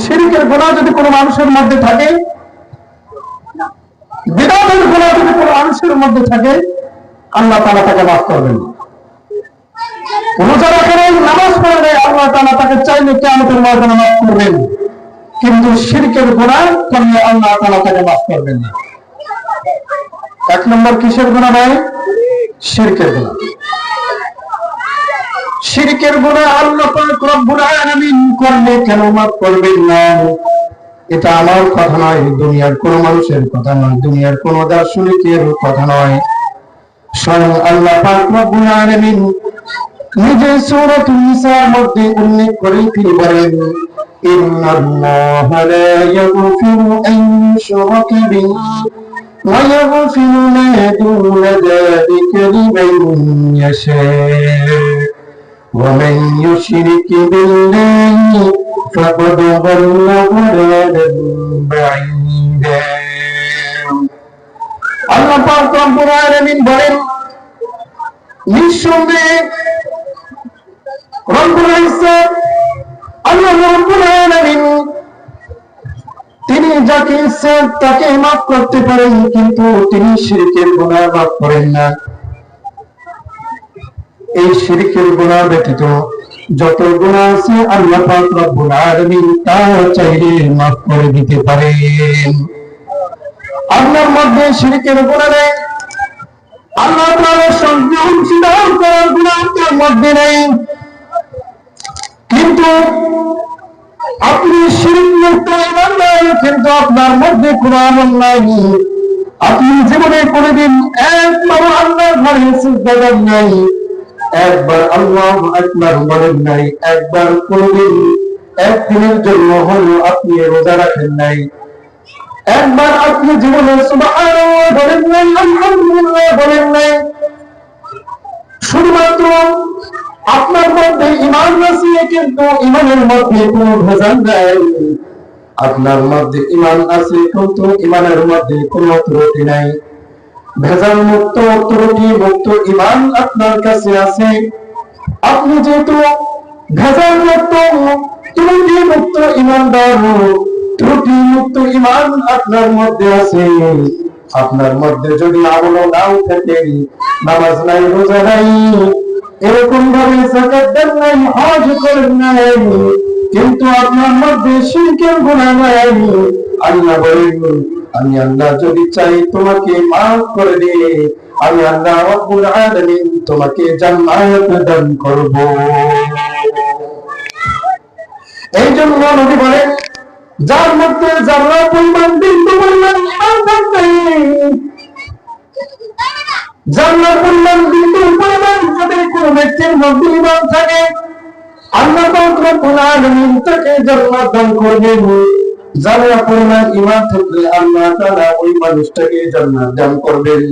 শিরকের গুনাহ যদি কোনো মানুষের মধ্যে থাকে, বিদআতের গুনাহ যদি কোনো মানুষের মধ্যে থাকে, আল্লাহ তাআলা তাকে মাফ করবেন না। রোজা রাখে নাই, নামাজ পড়ে নাই, আল্লাহ তাআলা তাকে চাইলে কিয়ামতের ময়দানে মাফ করবেন, কিন্তু শিরকের গুনাহ করলে আল্লাহ তাআলা তাকে মাফ করবেন না। এক নম্বর কিসের গুনাহ ভাই? শিরকের গুনাহ। শিরকের গুনাহ আল্লাহ পাক রব্বুল আলামিন করলে কেন মাফ করবেন না? এটা আমার কথা নয়, দুনিয়ার কোন মানুষের কথা নয়, দুনিয়ার কোন দার্শনিকের কথা নয়, স্বয়ং আল্লাহ পাক রব্বুল আলামিন নিজে সূরাতুন নিসার মধ্যে উল্লেখ করে তিনি বলেন, ইন্নাল্লাহা লা ইয়াগফিরু আন ইউশরাকা বিহি ওয়া ইয়াগফিরু মা দুনা যালিকা লিমান ইয়াশা ওয়া মান ইউশরিক বিল্লাহি ফাকাদ দাল্লা দালালান বাঈদা। আল্লাহ পাক রব্বুল আলামিন বলেন, নিঃসন্দেহে রব্বুল ইজ্জত আল্লাহ রব্বুল আলামিন তিনি যাকে ইচ্ছা তাকে মাফ করতে পারেন, কিন্তু তিনি শিরকের গুনাহ মাফ করেন না। এই শিরকের গুনাহ ব্যতীত যত গুনাহ আছে আল্লাহ পাক রব্বুল আলামিন তা চাইলে মাফ করে দিতে পারেন। আপনার মধ্যে শিরকের গুনাহ নেই, আল্লাহ তাআলার সঙ্গে অংশীদার করার গুনাহ আপনার মধ্যে নেই, কিন্তু আপনি শিরক মুক্ত ইমান নাই, কিন্তু আপনার মধ্যে কোনো আমল নাই। আপনি জীবনে কোনদিন একবার আল্লাহর ঘরে সিজদা দেন নাই, একবার আল্লাহু আকবার বলেন নাই, একবার কোনদিন একদিনের জন্য হলো আপনি রোজা রাখেন নাই, একবার আপনি জীবনে সুবহানাল্লাহ বলেন নাই, আলহামদুলিল্লাহ বলেন নাই। শুধুমাত্র আপনার মধ্যে ঈমান আছে, কিন্তু ঈমানের মধ্যে কোনো ভেজাল নাই। আপনার মধ্যে ঈমান আছে, কিন্তু ঈমানের মধ্যে কোনো ত্রুটি নাই। ভেজাল মুক্ত, ত্রুটি মুক্ত ঈমান আপনার কাছে আছে। আপনি যেহেতু ভেজাল মুক্ত, ত্রুটি মুক্ত ঈমানদার, ত্রুটি মুক্ত ঈমান আপনার মধ্যে আছে, আপনার মধ্যে যদি আমল নাও থাকে, নামাজ নাই, রোজা নাই, এরকম ভাবে যাকাত দেন নাই, হজ করেন নাই, কিন্তু আপনার মধ্যে শিরকের গুনাহ নাই, আল্লাহ বলেন, আমি আল্লাহ যদি চাই তোমাকে মাফ করে দিয়ে আমি আল্লাহ রব্বুল আলামিন তোমাকে জান্নাত দান করব। এই জন্য নবী বলেন, যার মধ্যে যারা পরিমাণ বিন্দু পরিমাণ ঈমান থাকবে, জান্নাত পরিমাণ বিন্দু পরিমাণ যদি কোনো ব্যক্তির মধ্যে ঈমান থাকে, আল্লাহ পাক রব্বুল আলামিন তাকে জান্নাত দান করবেন। জান্নাত পরিমাণ ঈমান থাকলে আল্লাহ তাআলা ওই মানুষটাকে জান্নাত দান করবেন।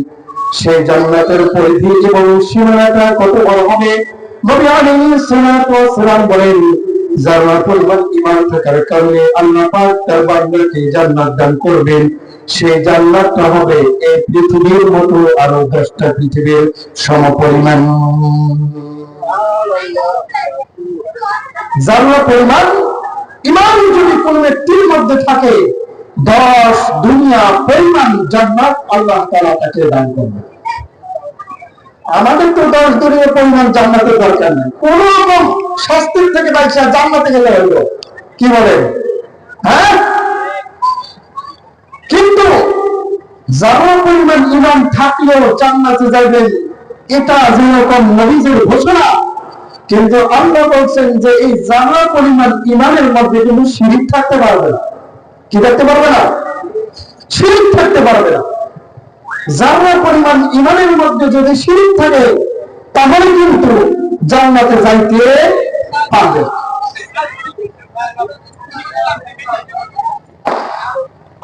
সেই জান্নাতের পরিধি এবং সীমানাটা কত বড় হবে, নবী আলাইহিস সালাতু ওয়াস সালাম বলেন, জান্নাত পরিমাণ ঈমান থাকার কারণে আল্লাহ পাক তার বান্দাকে জান্নাত দান করবেন। সেই জান্নাতটা হবে এই পৃথিবীর মতো আরো 10টা পৃথিবীর সমপরিমাণ। জান্নাত পরিমাণ ঈমান যদি কোন ব্যক্তির মধ্যে থাকে, 10 দুনিয়া পরিমাণ জান্নাত আল্লাহ তাআলা তাকে দান করবেন। আমাদের তো 10 দুনিয়া পরিমাণ জান্নাতের দরকার নেই, কোন রকম শাস্তির থেকে বাঁচা জান্নাতে গেলে হলো, কি বলেন? হ্যাঁ, কিন্তু যারা পরিমাণ ঈমান থাকলেও জান্নাতে যাবেন, এটা যেরকম নবীজির ঘোষণা, কিন্তু আল্লাহ বলছেন যে এই জানা পরিমাণ ঈমানের মধ্যে কোনো শিরক থাকতে পারবে না। কি থাকতে পারবে না? শিরক থাকতে পারবে না। জানা পরিমাণ ঈমানের মধ্যে যদি শিরক থাকে, তাহলে কিন্তু জান্নাতে যাইতে পারবে।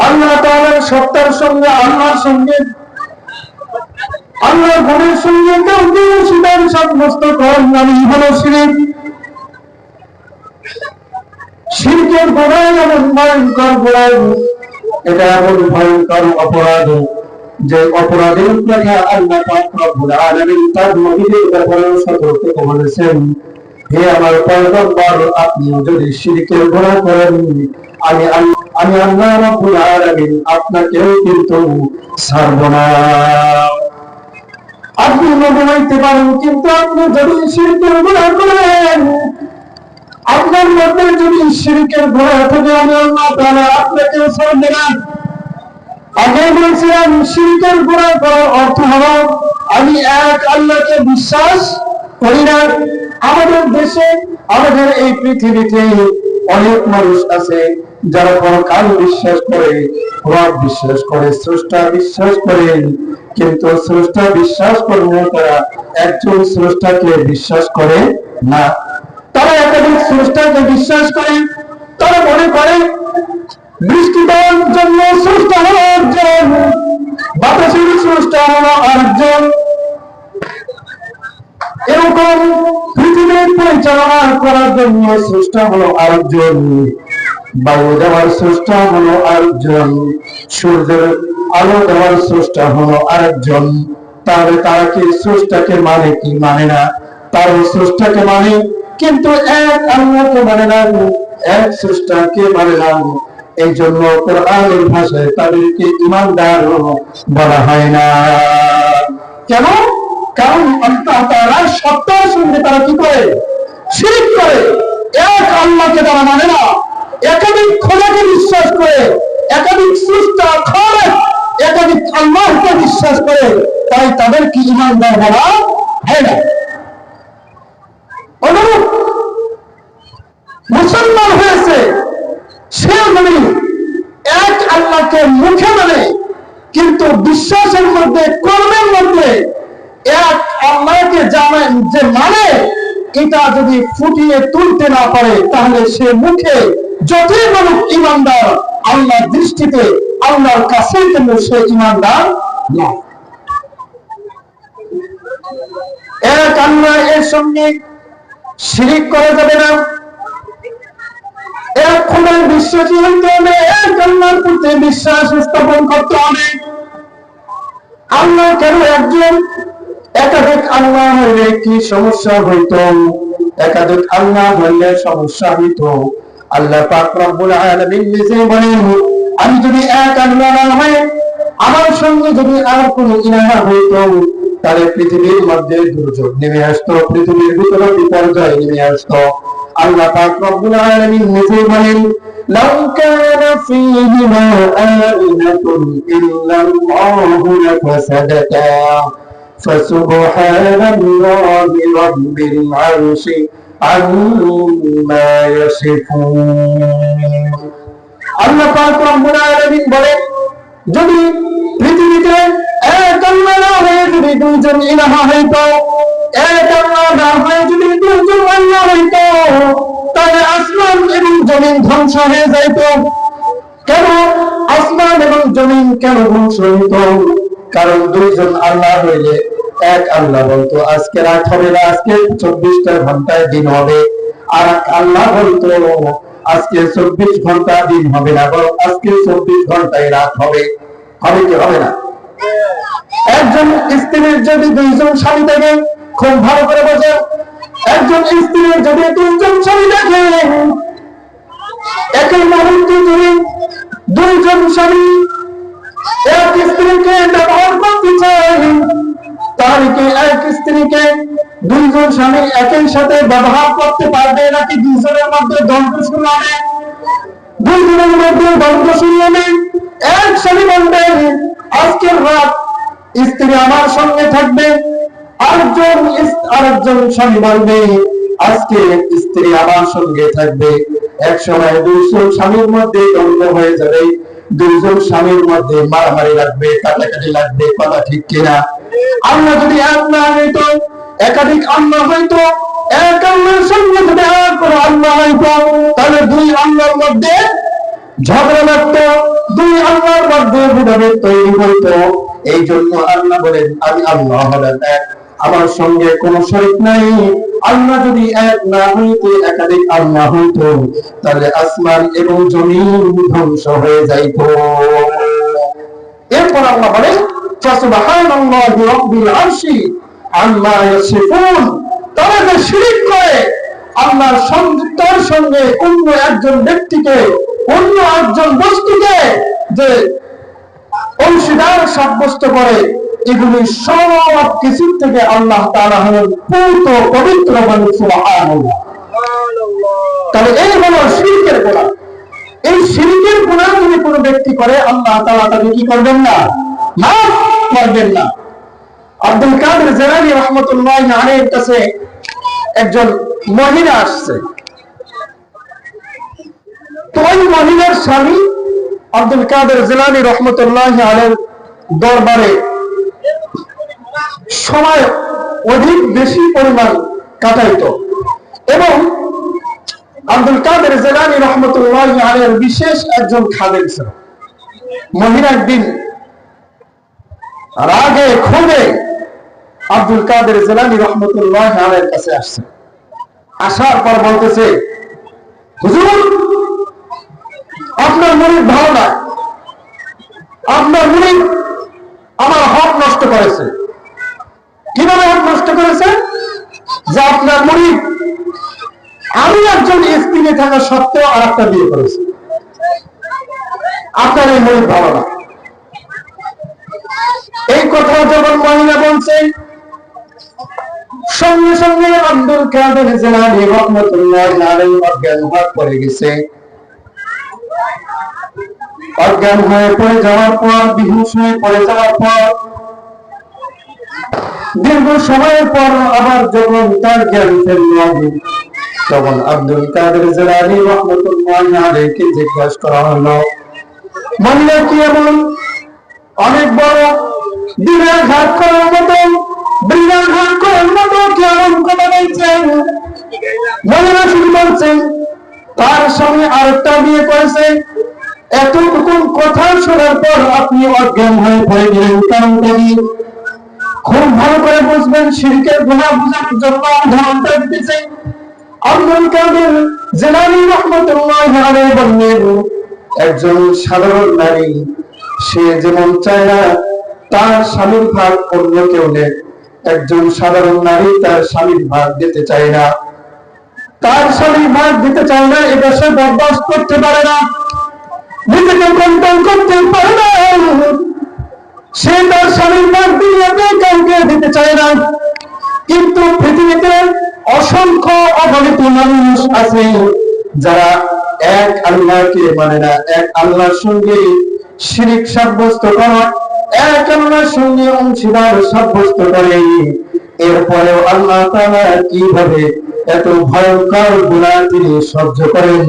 আল্লাহ তাআলার সত্তার সঙ্গে, আল্লাহর সঙ্গে, আল্লাহর গুণের সঙ্গে সিদ্ধান সাব্যস্ত করার নামই হলো শিরক। শিরকের গুনাহ এমন ভয়ঙ্কর গুনাহ, এটা এমন ভয়ঙ্কর অপরাধ যে অপরাধের উপরে আল্লাহ পাক রব্বুল আলামিন তার নবীর ব্যাপারে সতর্ক করেছেন। হে আমার পয়গম্বর, আপনি যদি শিরকের গুনাহ করেন, আমি আল্লাহ রাব্বুল আলামিন আপনাকেও কিন্তু ছাড়ব না। আপনি নবী হইতে পারেন, কিন্তু আপনি যদি শিরকের গুনাহ করেন, আপনার মধ্যে যদি শিরকের গুনাহ থাকে, আমি আল্লাহ তাআলা আপনাকে ছাড়ব না। আগে বলছিলাম শিরকের গুনাহ করার অর্থ হলো আমি এক আল্লাহকে বিশ্বাস করি না। আমাদের দেশে, আমাদের এই পৃথিবীতে অনেক মানুষ আছে যারা পরকাল বিশ্বাস করে, রব বিশ্বাস করে, স্রষ্টা বিশ্বাস করে, কিন্তু স্রষ্টা বিশ্বাস করলেও তারা একজন স্রষ্টাকে বিশ্বাস করে না। তারা একাধিক স্রষ্টাকে বিশ্বাস করে। তারা মনে করে বৃষ্টি দেওয়ার জন্য স্রষ্টা হলো একজন, বাতাসের স্রষ্টা হলো আরেকজন, এরকম পৃথিবীর পরিচালনা করার জন্য স্রষ্টা হলো আরেকজন, বায়ু দেওয়ার স্রষ্টা হলো আরেকজন, সূর্যের আলো দেওয়ার স্রষ্টা হলো আরেকজন। তাহলে তারা কি স্রষ্টাকে মানে কি মানে না? তার স্রষ্টাকে মানে, কিন্তু এক আল্লাহকে মানে না, এক স্রষ্টাকে মানে না। এই জন্য কোরআনের ভাষায় তাদেরকে ঈমানদার বলা হয় না। কেন? কারণ আল্লাহ তাআলার সত্তার সঙ্গে তারা কি করে? শিরক করে। এক আল্লাহকে তারা মানে না, একাধিক খোদাকে বিশ্বাস করে, একাধিক স্রষ্টা, খালেক, একাধিক আল্লাহকে বিশ্বাস করে। তাই তাদেরকে ঈমানদার বলা হয় না। অনুরূপ মুসলমান হয়েছে সে মানে এক আল্লাহকে মুখে মানে, কিন্তু বিশ্বাসের মধ্যে, কর্মের মধ্যে এক আল্লাহকে জানেন যে মানে, এটা যদি ফুটিয়ে তুলতে না পারে, তাহলে সে মুখে যতই বলুক ঈমানদার, আল্লাহর দৃষ্টিতে, আল্লাহর কাছে কিন্তু সে ঈমানদার না। এক আল্লাহ এর সঙ্গে শিরিক করা যাবে না। এক খোদায় বিশ্বাসী হইতে হবে, এক আল্লাহর প্রতি বিশ্বাস স্থাপন করতে হবে। আল্লাহ কেন একজন? একাধিক আল্লাহ হইলে কি সমস্যা হইতো? একাধিক আল্লাহ হইলে সমস্যা হইতো। আল্লাহ পাক রব্বুল আলামিন নিজে বলেন, আমি যদি এক আল্লাহ না হয়, আমার সঙ্গে যদি আর কোনো ইলাহ হইতো, তাহলে পৃথিবীর মধ্যে দুর্যোগ নেমে আসতো, পৃথিবীর ভিতরে বিপর্যয় নেমে আসতো। আল্লাহ পাক রব্বুল আলামিন নিজে বলেন, লাউ কানা ফীহিমা আলিহাতুন ইল্লাল্লাহু লাফাসাদাতা ফাসুবহানাল্লাহি রাব্বিল আরশি আম্মা ইয়াসিফুন। আল্লাহ পাক রব্বুল আলামিন বলেন, যদি পৃথিবীতে এক আল্লাহ না হয়ে যদি দুইজন ইলাহ হইতো, এক আল্লাহ না হয়ে যদি দুইজন আল্লাহ হইতো, তাহলে আসমান এবং জমিন ধ্বংস হয়ে যাইত। কেন আসমান এবং জমিন কেন ধ্বংস হইত? কারণ দুইজন আল্লাহ হইলে এক আল্লাহ বলতো আজকে রাত হবে না, আজকে 24টা ঘন্টায় দিন হবে। আর এক আল্লাহ বলতো আজকে 24 ঘন্টা দিন হবে না, বরং আজকে 24 ঘন্টায় রাত হবে। হবে কি হবে না? একজন স্ত্রীর যদি দুইজন স্বামী থাকে, খুব ভালো করে বোঝে, একজন স্ত্রীর যদি দুইজন স্বামী থাকে, একই মুহূর্তে যদি দুইজন স্বামী এক স্ত্রীকে ব্যবহার করতে চায়, তাহলে কি এক স্ত্রীকে দুইজন স্বামী একই সাথে ব্যবহার করতে পারবে, নাকি দুইজনের মধ্যে দ্বন্দ্ব শুরু হবে? দুইজনের মধ্যে দ্বন্দ্ব শুরু হবে। এক স্বামী বলবে আজকের রাত স্ত্রী আমার সঙ্গে থাকবে, আরেকজন স্বামী বলবে আজকে স্ত্রী আমার সঙ্গে থাকবে। এক সময় দুইজন স্বামীর মধ্যে দ্বন্দ্ব হয়ে যাবে, দুইজন স্বামীর মধ্যে মারামারি লাগবে, কাটাকাটি লাগবে। কথা ঠিক কিনা? আল্লাহ যদি এক না হইতো, একাধিক আল্লাহ হইতো, এক আল্লাহর সঙ্গে যদি আর কোনো আল্লাহ হইতো, তাহলে দুই আল্লাহর মধ্যে ঝগড়া লাগতো, দুই আল্লাহর মধ্যে বিভেদ তৈরি হইতো। এই জন্য আল্লাহ বলেন, আমি আল্লাহ হলাম এক, আমার সঙ্গে কোনো শরীক নাই। আল্লাহ যদি এক না হইতো, একাধিক আল্লাহ হইতো, তাহলে আসমান এবং জমিন ধ্বংস হয়ে যাইত। এরপর আল্লাহ বলেন, ফাসুবহানাল্লাহি রাব্বিল আরশি আম্মা ইয়াসিফুন। তারা যে শিরক করে আল্লাহর সংযুক্তার সঙ্গে অন্য একজন ব্যক্তিকে, অন্য একজন বস্তুকে যে অংশীদার সাব্যস্ত করে, এগুলি সব কিছুর থেকে আল্লাহ তাআলা হলেন পূর্ণ পবিত্র। সুবহানাল্লাহ। তাহলে এই হলো শিরকের গুনাহ। এই শিরকের গুনাহ যদি কোনো ব্যক্তি করে, আল্লাহ তাআলা তাকে কি করবেন না? মাফ করবেন না। আব্দুল কাদের জিলানী রাহমাতুল্লাহি আলাইহির কাছে একজন মহিলা আসছে। তো ওই মহিলার স্বামী আব্দুল কাদের জিলানী রাহমাতুল্লাহি আলাইহির দরবারে সময় অধিক বেশি পরিমাণ কাটাইতো এবং আব্দুল কাদের জিলানী রাহমাতুল্লাহি আলাইহির বিশেষ একজন খাদেম ছিল। মহিলা একদিন রাগে ক্ষোভে আব্দুল কাদের জিলানী রাহমাতুল্লাহি আলাইহির কাছে আসছে। আসার পর বলতেছে, হুজুর, আপনার মুরিদ ভালো না, আপনার মুরিদ আমার হক নষ্ট করেছে। কিভাবে হক নষ্ট করেছে? যে আপনার মুরিদ আমি একজন স্ত্রী থাকা সত্ত্বেও আর একটা বিয়ে করেছে। আপনার এই মুরিদ ভালো না। এই কথা যখন মহিলা বলছে, সঙ্গে সঙ্গে আব্দুল কাদের জিলানী রাহমাতুল্লাহি আলাইহি অজ্ঞান হয়ে পড়ে গেছে। অজ্ঞান হয়ে পড়ে যাওয়ার পর, বেহুশ হয়ে পড়ে যাওয়ার পর, দীর্ঘ সময়ের পর আবার যখন তার জ্ঞান ফিরল, তখন আব্দুল কাদের জিলানী রাহমাতুল্লাহি আলাইহিকে জিজ্ঞাসা করা হলো, মহিলা কি এমন অনেক বড় দিনের ঘাট করার মতো, বৃন্দার ঘাট করার মতো কেমন কথা বলছেন? মহিলা শুধু বলছেন তার স্বামী আরেকটা বিয়ে করেছে। এতটুকু কথা শোনার পর আপনি অজ্ঞান হয়ে পড়ে গেলেন, কারণটা কি? খুব ভালো করে বুঝবেন, শিরকের গুনাহ বোঝার জন্য উদাহরণটা দিতেছে। আব্দুল কাদের জিলানী রাহমাতুল্লাহি আলাইহি বললেন, একজন সাধারণ নারী সে যেমন চায় না তার স্বামীর ভাগ অন্য কেউ নেই, একজন সাধারণ নারী তার স্বামীর ভাগ দিতে চায় না, তার স্বামীর ভাগ দিতে চায় না, এটা সে বরদাস্ত করতে পারে না, নিজেকে কন্ট্রোল করতে পারে না। সে তার স্বামীর ভাগ দিয়ে কাউকে দিতে চায় না। কিন্তু পৃথিবীতে অসংখ্য অগণিত মানুষ আছে যারা এক আল্লাহকে মানে না, এক আল্লাহর সঙ্গে শিরিক সাব্যস্ত করে, এক আল্লাহর সঙ্গে অংশীদার সাব্যস্ত করে। এরপরেও আল্লাহ তাআলা কিভাবে এত ভয়ঙ্কর গুনাহ তিনি সহ্য করেন,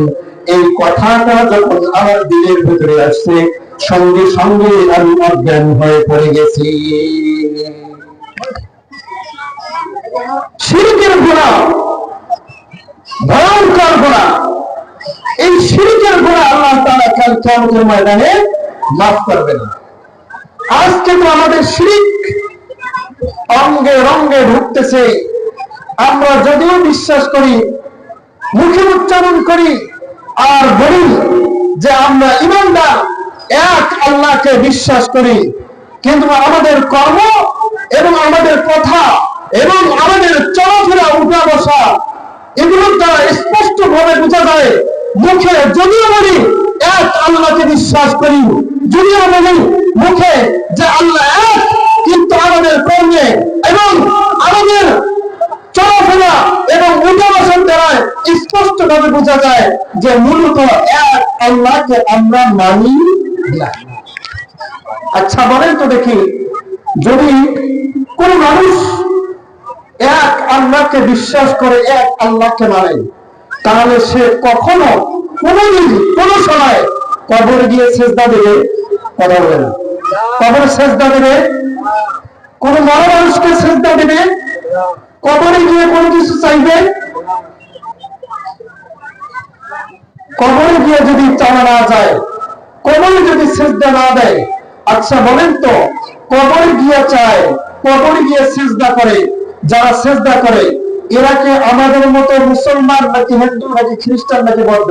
এই কথাটা যখন আমার দিলের ভিতরে আসছে, সঙ্গে সঙ্গে আমি অজ্ঞান হয়ে পড়ে গেছি। শিরকের গুনাহ ভয়ঙ্কর গুনাহ। এই শিরকের গুনাহ আল্লাহ তাআলা কাল কিয়ামতের ময়দানে মাফ করবেন। আজকে তো আমাদের শিরক অঙ্গে রঙ্গে ঢুকতেছে। আমরা যদিও বিশ্বাস করি, মুখে উচ্চারণ করি আর বলি যে আমরা ঈমানদার, এক আল্লাহকে বিশ্বাস করি, কিন্তু আমাদের কর্ম এবং আমাদের কথা এবং আমাদের চলাফেরা, উঠা বসা, এগুলোর দ্বারা স্পষ্ট ভাবে বোঝা যায়, মুখে যদিও বলি এক আল্লাহকে বিশ্বাস করি, যদিও বলি মুখে যে আল্লাহ এক, কিন্তু আমাদের কর্মে এবং আমাদের চলাফেরা এবং উঠা বসার দ্বারা স্পষ্ট ভাবে বোঝা যায় যে মূলত এক আল্লাহকে আমরা মানি না। আচ্ছা বলেন তো দেখি, যদি কোন মানুষ এক আল্লাহকে বিশ্বাস করে, এক আল্লাহকে মানে, তাহলে সে কখনো কোনদিন কোন সময় কবরে গিয়ে সেজদা দেবে? কথা বলে না। কবরে সেজদা দেবে? কোন মরা মানুষকে সেজদা দেবে? কবরে গিয়ে কোনো কিছু চাইবে? কবরে গিয়ে যদি চাওয়া না যায়, কবরে যদি সেজদা না দেয়, আচ্ছা বলেন তো, কবরে গিয়ে চায়, কবরে গিয়ে সেজদা করে, যারা সেজদা করে এরা কি আমাদের মতো মুসলমান নাকি হিন্দু নাকি খ্রিস্টান নাকি বৌদ্ধ?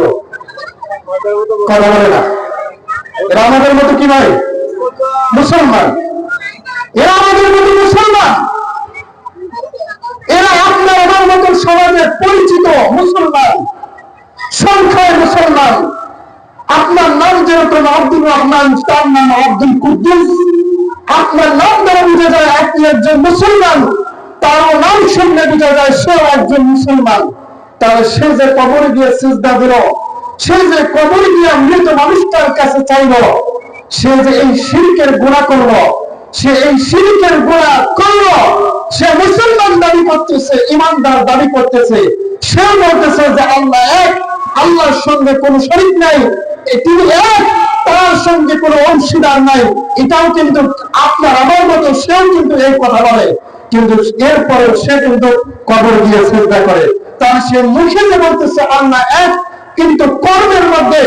কথা বলে না। এরা আমাদের মতো কি ভাই? মুসলমান। এরা আমাদের মতো মুসলমান। এরা আপনার আমার মতো সমাজে পরিচিত মুসলমান, সংখ্যায় মুসলমান, আপনার নাম যেরকম আব্দুর রহমান, তার নাম আব্দুল কুদ্দুস, আপনার নাম দ্বারা বোঝা যায় আপনি একজন মুসলমান, তার নাম শুনলে বোঝা যায় সেও একজন মুসলমান। তাহলে সে যে কবরে গিয়ে সিজদা দিল, সে যে কবরে গিয়ে মৃত মানুষটার কাছে চাইল, সে যে এই শিরকের গুনাহ করলো, সে এই শিরকের গুনাহ করলো, সে মুসলমান দাবি করতেছে, ইমানদার দাবি করতেছে, সে বলতেছে যে আল্লাহ এক, আল্লাহর সঙ্গে কোনো শরীক নাই, তিনি এক, তার সঙ্গে কোনো অংশীদার নাই। এটাও কিন্তু আপনার আমার মতো সেও কিন্তু এই কথা বলে, কিন্তু এরপরে সে কিন্তু কবর গিয়ে সিজদা করে। তার সে মুখে যে বলতেছে আল্লাহ এক, কিন্তু কর্মের মধ্যে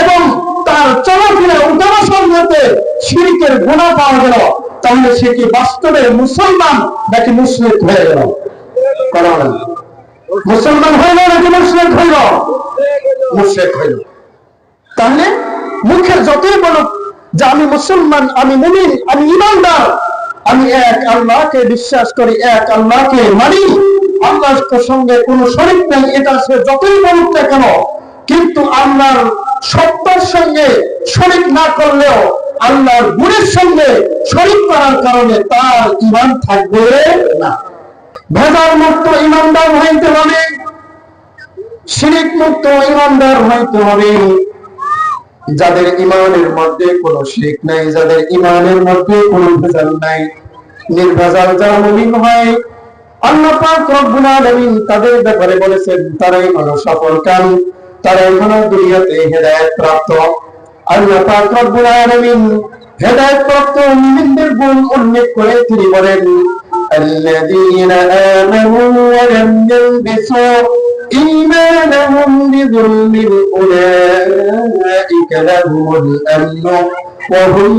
এবং তার চলাফেরা উদাহরণ মধ্যে শিরকের গুনাহ পাওয়া গেল, তাহলে সে কি বাস্তবে মুসলমান নাকি মুশরিক হয়ে গেল? মুসলমান হইল নাকি মুশরিক হইল? মুশরিক হইল। তাহলে মুখে যতই বলুক যে আমি মুসলমান, আমি মুমিন, আমি ঈমানদার, আমি এক আল্লাহকে বিশ্বাস করি, এক আল্লাহকে মানি, আল্লাহর সঙ্গে কোনো শরীক নেই, এটা সে যতই বলুক না কেন, কিন্তু আল্লাহর সত্তার সঙ্গে শরীক না করলেও আল্লাহর গুণের সঙ্গে শরীক করার কারণে তার ঈমান থাকবে না। ভেজাল মুক্ত ঈমানদার হইতে হবে, শিরক মুক্ত ঈমানদার হইতে হবে। যাদের ঈমানের মধ্যে কোনো শিরক নাই, যাদের ঈমানের মধ্যে কোনো ভেজাল নাই, নির্ভেজাল যারা মুমিন হয়, আল্লাহ পাক রব্বুল আলামিন তাদের ব্যাপারে বলেছেন তারাই হলো সফলকামী, তারাই হলো দুনিয়াতে হেদায়েত প্রাপ্ত। আল্লাহ পাক রব্বুল আলামিন হেদায়েত প্রাপ্ত মুমিনদের গুণ উল্লেখ করে তিনি বলেন আল্লাযীনা আমানু ওয়া লাম ইয়ালবিসু ঈমানাহুম বিযুলমিন উলাইকা লাহুমুল আমনু ওয়া হুম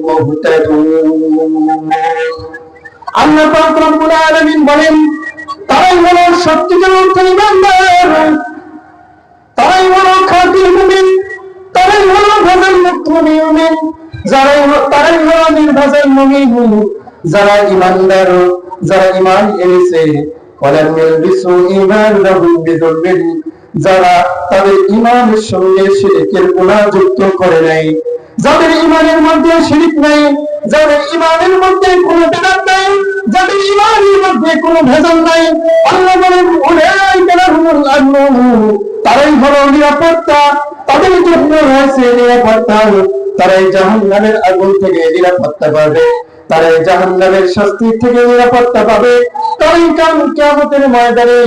মুহতাদুন। আল্লাহ পাক রব্বুল আলামিন বলেন তারাই হলো সত্যিকার অর্থে ঈমানদার, তারাই হলো খাঁটি মুমিন, তারাই হলো ভেজাল মুক্ত মুমিন, তারাই হলো নির্ভেজাল মুমিন, যারা ঈমানদার, যারা ঈমান এনেছে, ওয়ালাম ইয়ালবিসু ঈমানাহুম বিযুলমিন, যারা তাদের ঈমানের সঙ্গে শিরকের গুনাহ যুক্ত করে নাই, যাদের ঈমানের মধ্যে শিরক নাই, যাদের ঈমানের মধ্যে কোনো বিদআত নাই, যাদের ঈমানের মধ্যে কোনো ভেজাল নাই, আল্লাহ বলেন উলাইকা লাহুমুল আমনু, তারাই হলো নিরাপত্তা, তাদের জন্য রয়েছে নিরাপত্তা, তারাই জাহান্নামের আগুন থেকে নিরাপত্তা পাবে, তারাই জাহান্নামের শাস্তি থেকে নিরাপত্তা পাবে, তারাই কিয়ামতের ময়দানে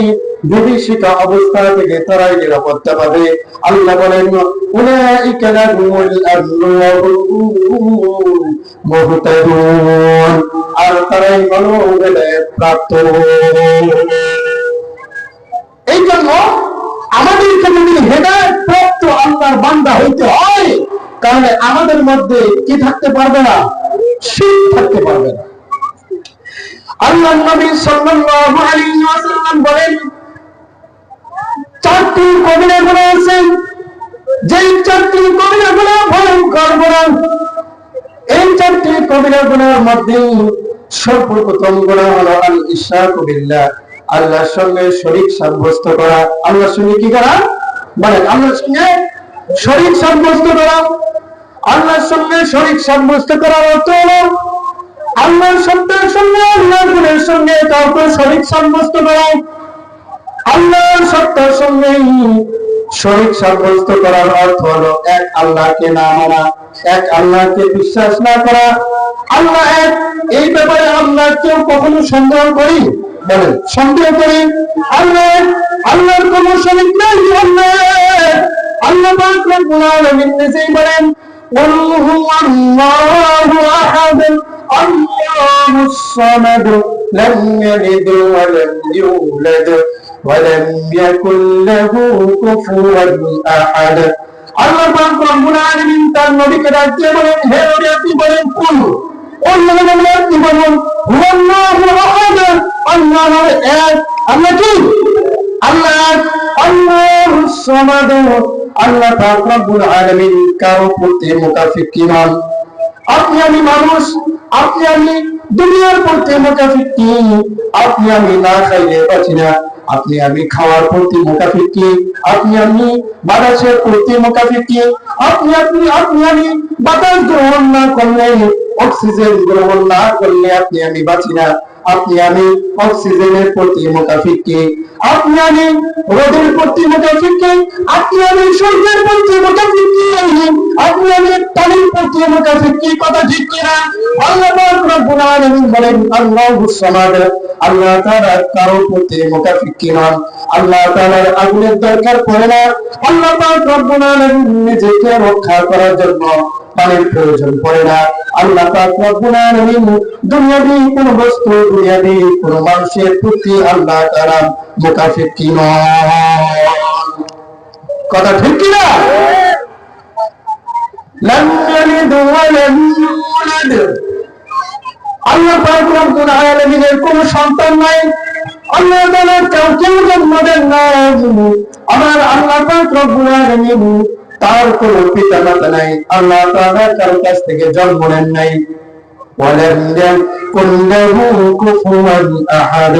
বিভীষিকা অবস্থা থেকে তারাই নিরাপত্তা পাবে। আল্লাহ বলেন উলাইকা লাহুমুল আমনু ওয়া হুম মুহতাদুন, আর তারাই হলো হেদায়েত প্রাপ্ত। এই জন্য আমাদেরকে যদি হেদায়েত প্রাপ্ত আল্লাহর বান্দা হইতে হয়, তাহলে আমাদের মধ্যে কি থাকতে পারবে না? শিরক থাকতে পারবে না। আল্লাহর নবী সাল্লাল্লাহু আলাইহি ওয়াসাল্লাম বলেন চারটি কবিরা গুনাহ আছে, যেই চারটি কবিরা গুনাহ ভয়ঙ্কর গুনাহ। এই চারটি কবিরা গুনাহের মধ্যে সর্বপ্রথম গুনাহ হলো আল ইশরাকু বিল্লাহ, আল্লাহর সঙ্গে শরীক সাব্যস্ত করা। আল্লাহর সঙ্গে কি করা? বলেন, আল্লাহর সঙ্গে শরীক সাব্যস্ত করা। আল্লাহর সঙ্গে শরীক সাব্যস্ত করার অর্থ হলো আল্লাহর সত্তার সঙ্গে, আল্লাহর গুণের সঙ্গে কাউকে শরীক সাব্যস্ত করা। আল্লাহর সত্তার সঙ্গে শরীক সাব্যস্ত করার অর্থ হলো এক আল্লাহকে না মানা, এক আল্লাহকে বিশ্বাস না করা। আল্লাহ এক, এই ব্যাপারে আমরা কেউ কখনো সন্দেহ করি? বলেন, সন্দেহ করি? আল্লাহ, আল্লাহর কোনো শরীক নাই। আল্লাহ পাক রব্বুল আলামিন নিজেই বলেন কুল হুয়াল্লাহু আহাদ আল্লাহুস সামাদ লাম ইয়ালিদ ওয়া লাম ইউলাদ ওয়া লাম ইয়াকুল লাহু কুফুওয়ান আহাদ। আল্লাহ পাক রব্বুল আলামিন তার নবীকে ডাক দিয়ে বলেন, হে নবী আপনি বলেন কুল, আপনি বলুন হুয়াল্লাহু আহাদ, আল্লাহ এক। আল্লাহ কি? আল্লাহ এক। আল্লাহুস সামাদ, আল্লাহ পাক রব্বুল আলামিন কারো প্রতি মুকাফিক নন। আপনি আমি মানুষ, আপনি আমি দুনিয়ার প্রতি মুনাফিক কি? আপনি আমি না খাইলে বাঁচি না, আপনি আমি খাওয়ার প্রতি মুনাফিক কি? আপনি আমি বাতাসের প্রতি মুনাফিক কি? আপনি আমি বাতাস গ্রহণ না করলে, অক্সিজেন গ্রহণ না করলে আপনি আমি বাঁচি না, আপনি আমি অক্সিজেনের প্রতি মুনাফিক কি? আপনি আমি রোদের প্রতি মুনাফিক কি? আপনি আমি সূর্যের প্রতি মুনাফিক কি? আপনি আমি পানির প্রতি মুনাফিক কি? কথা ঠিক কিনা? আল্লাহ পাক রব্বুল আলামিন বলেন আল্লাহুস সামাদ, আল্লাহ তাআলা কারোর প্রতি মুনাফিক কি নন। আল্লাহ তাআলার আগুনের দরকার পড়ে না। আল্লাহ পাক রব্বুল আলামিন নিজেকে রক্ষা করার জন্য পানির প্রয়োজন পড়ে না। আল্লাহ পাক রব্বুল আলামিন দুনিয়াবি কোন বস্তু, দুনিয়াবি কোন মানুষের প্রতি আল্লাহ তাআলা মুনাফিক কি নন। কথা ঠিক কিনা? লাম ইয়ালিদ ওয়া লাম ইউলাদ, আল্লাহ পাক রব্বুল আলামিনের কোন সন্তান নাই। আল্লাহ তাআলা কাউকে জন্ম দেন নাই। আমার আল্লাহ পাক রব্বুল আলামিন তার কোন পিতা মাতা নাই। আল্লাহ তাআলা কারো কাছ থেকে জন্ম নেন নাই। ওয়ালাম ইয়াকুল লাহু কুফুয়ান আহাদ,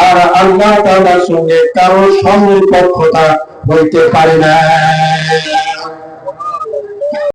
আর আল্লাহ তাআলার সঙ্গে কারো সমকক্ষতা হইতে পারে না।